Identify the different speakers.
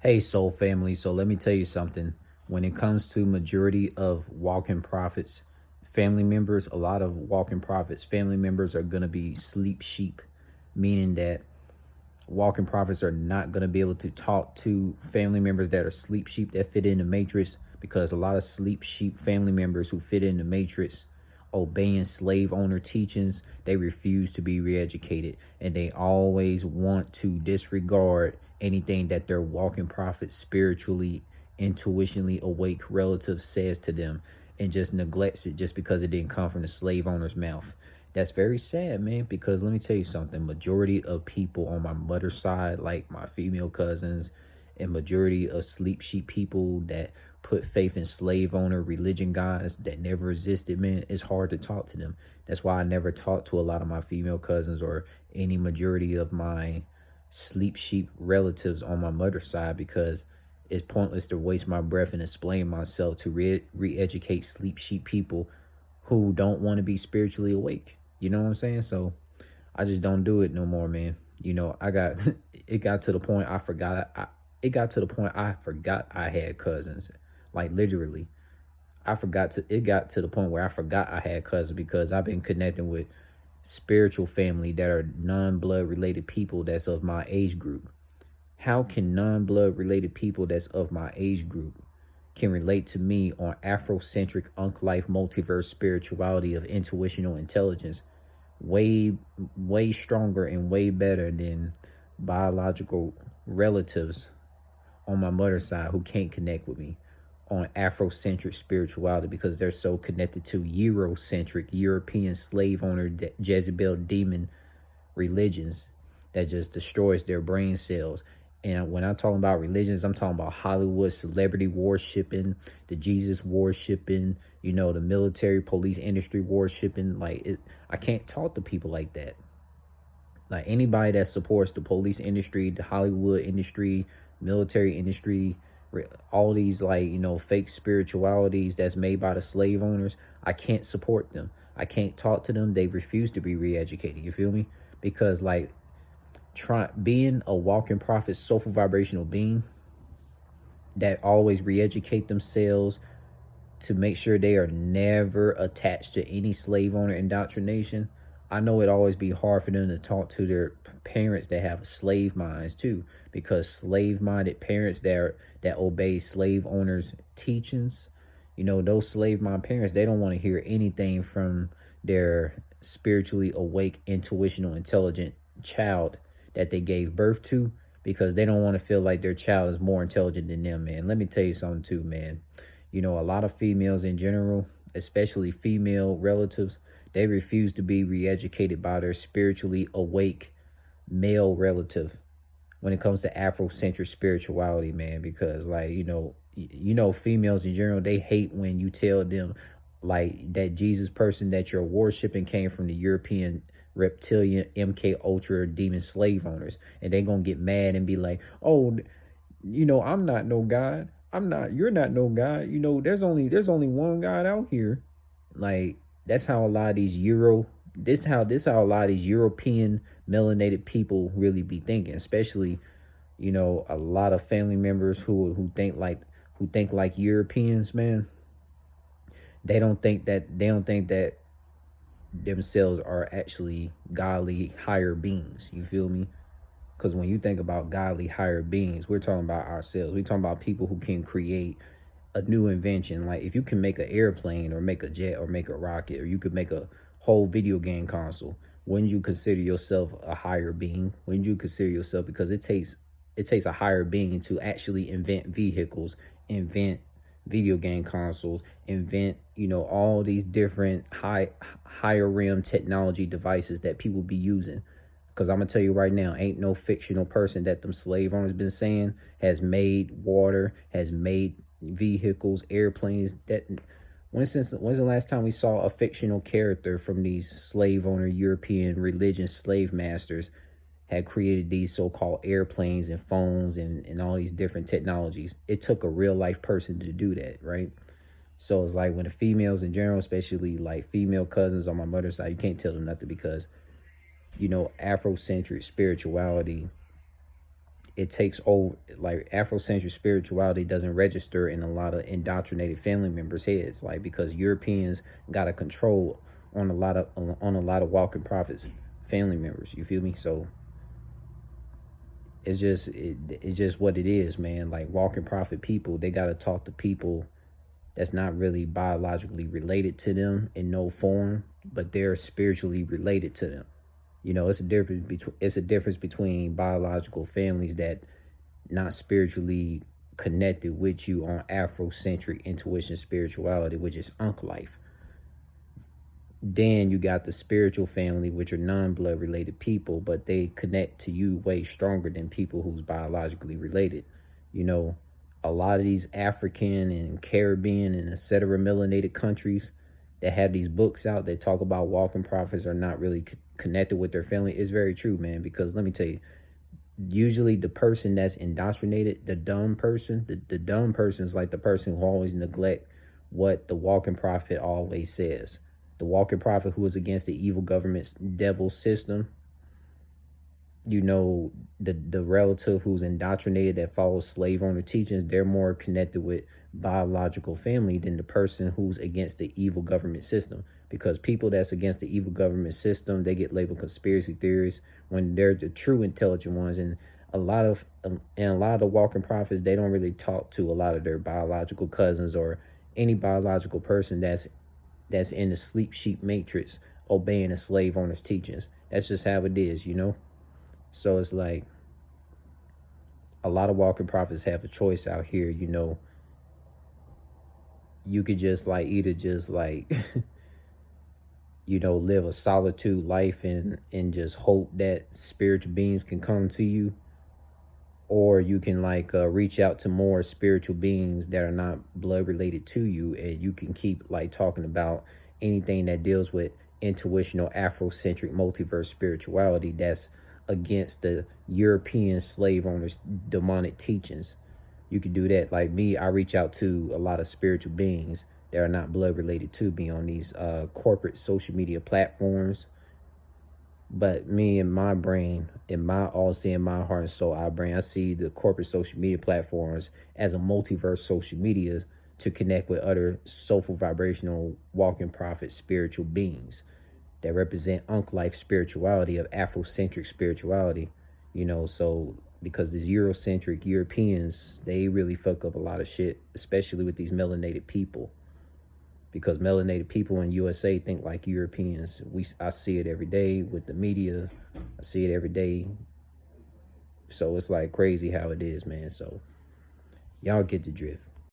Speaker 1: Hey, soul family. So let me tell you something. When it comes to majority of walking prophets, family members, a lot of walking prophets, family members are going to be sleep sheep, meaning that walking prophets are not going to be able to talk to family members that are sleep sheep that fit in the matrix, because a lot of sleep sheep family members who fit in the matrix obeying slave owner teachings, they refuse to be re-educated, and they always want to disregard anything that their walking prophet spiritually, intuitionally awake relative says to them, and just neglects it just because it didn't come from the slave owner's mouth. That's very sad, man, because let me tell you something. Majority of people on my mother's side, like my female cousins, and majority of sleep sheep people that put faith in slave owner religion guys that never existed, man, it's hard to talk to them. That's why I never talk to a lot of my female cousins or any majority of my sleep sheep relatives on my mother's side, because it's pointless to waste my breath and explain myself to re-educate sleep sheep people who don't want to be spiritually awake. You know what I'm saying? So I just don't do it no more, man. I got it got to the point I forgot it got to the point I forgot I had cousins. Like literally. It got to the point where I forgot I had cousins because I've been connecting with spiritual family that are non-blood related people that's of my age group. How can non-blood related people that's of my age group can relate to me on Afrocentric Unk Life multiverse spirituality of intuitional intelligence way, way stronger and way better than biological relatives on my mother's side who can't connect with me on Afrocentric spirituality because they're so connected to Eurocentric European slave owner Jezebel demon religions that just destroys their brain cells. And when I'm talking about religions, I'm talking about Hollywood celebrity worshiping, the Jesus worshiping, the military police industry worshiping. I can't talk to people like that. Like anybody that supports the police industry, the Hollywood industry, military industry, all these fake spiritualities that's made by the slave owners, I can't support them. I can't talk to them. They refuse to be re-educated. You feel me? Because being a walking prophet, soulful vibrational being that always re-educate themselves to make sure they are never attached to any slave owner indoctrination. I know it always be hard for them to talk to their parents that have slave minds too, because slave minded parents that obey slave owners teachings, those slave mind parents, they don't want to hear anything from their spiritually awake, intuitional, intelligent child that they gave birth to, because they don't want to feel like their child is more intelligent than them, man. Let me tell you something too, man. A lot of females in general, especially female relatives, they refuse to be re-educated by their spiritually awake male relative when it comes to Afrocentric spirituality, man, because females in general, they hate when you tell them like that Jesus person that you're worshiping came from the European reptilian MK Ultra demon slave owners, and they gonna get mad and be like, oh, I'm not no God. You're not no God. There's only one God out here. Like that's how a lot of these this how a lot of these European melanated people really be thinking, especially, a lot of family members who think like Europeans, man. They don't think that themselves are actually godly higher beings. You feel me? Because when you think about godly higher beings, we're talking about ourselves. We're talking about people who can create a new invention. Like if you can make an airplane or make a jet or make a rocket, or you could make a whole video game console, wouldn't you consider yourself a higher being? Wouldn't you consider yourself, because it takes a higher being to actually invent vehicles, invent video game consoles, invent, all these different higher realm technology devices that people be using. Because I'm gonna tell you right now, ain't no fictional person that them slave owners been saying has made water, has made vehicles, airplanes. When's the last time we saw a fictional character from these slave owner European religion slave masters had created these so-called airplanes and phones and all these different technologies? It took a real life person to do that, right? So it's like when the females in general, especially like female cousins on my mother's side, you can't tell them nothing, because Afrocentric spirituality it takes over, like Afrocentric spirituality doesn't register in a lot of indoctrinated family members' heads, like because Europeans got a control on a lot of walking prophets family members. You feel me? So it's just what it is, man. Like walking prophet people, they gotta talk to people that's not really biologically related to them in no form, but they're spiritually related to them. You know, it's a difference between biological families that not spiritually connected with you on Afrocentric intuition spirituality, which is Unk life. Then you got the spiritual family, which are non-blood related people, but they connect to you way stronger than people who's biologically related. You know, a lot of these African and Caribbean and etc. melanated countries that have these books out that talk about walking prophets are not really connected with their family is very true, man. Because let me tell you, usually the person that's indoctrinated, the dumb person, the dumb person is like the person who always neglect what the walking prophet always says. The walking prophet who is against the evil government's devil system, you know, the relative who's indoctrinated that follows slave owner teachings, they're more connected with biological family than the person who's against the evil government system. Because people that's against the evil government system, they get labeled conspiracy theorists when they're the true intelligent ones. And a lot of the walking prophets, they don't really talk to a lot of their biological cousins or any biological person that's in the sleep sheep matrix obeying a slave owner's teachings. That's just how it is, you know? So it's like a lot of walking prophets have a choice out here, you know. You could just like either just like you know, live a solitude life and just hope that spiritual beings can come to you, or you can like reach out to more spiritual beings that are not blood related to you, and you can keep like talking about anything that deals with intuitional Afrocentric multiverse spirituality that's against the European slave owners demonic teachings. You can do that. Like me, I reach out to a lot of spiritual beings that are not blood related to me on these corporate social media platforms. But me and my brain, in my all seeing my heart and soul, I brain, I see the corporate social media platforms as a multiverse social media to connect with other soulful vibrational walking prophet spiritual beings that represent Unk life spirituality of Afrocentric spirituality. You know, so because these Eurocentric Europeans, they really fuck up a lot of shit, especially with these melanated people. Because melanated people in USA think like Europeans. I see it every day with the media. I see it every day. So it's like crazy how it is, man. So y'all get the drift.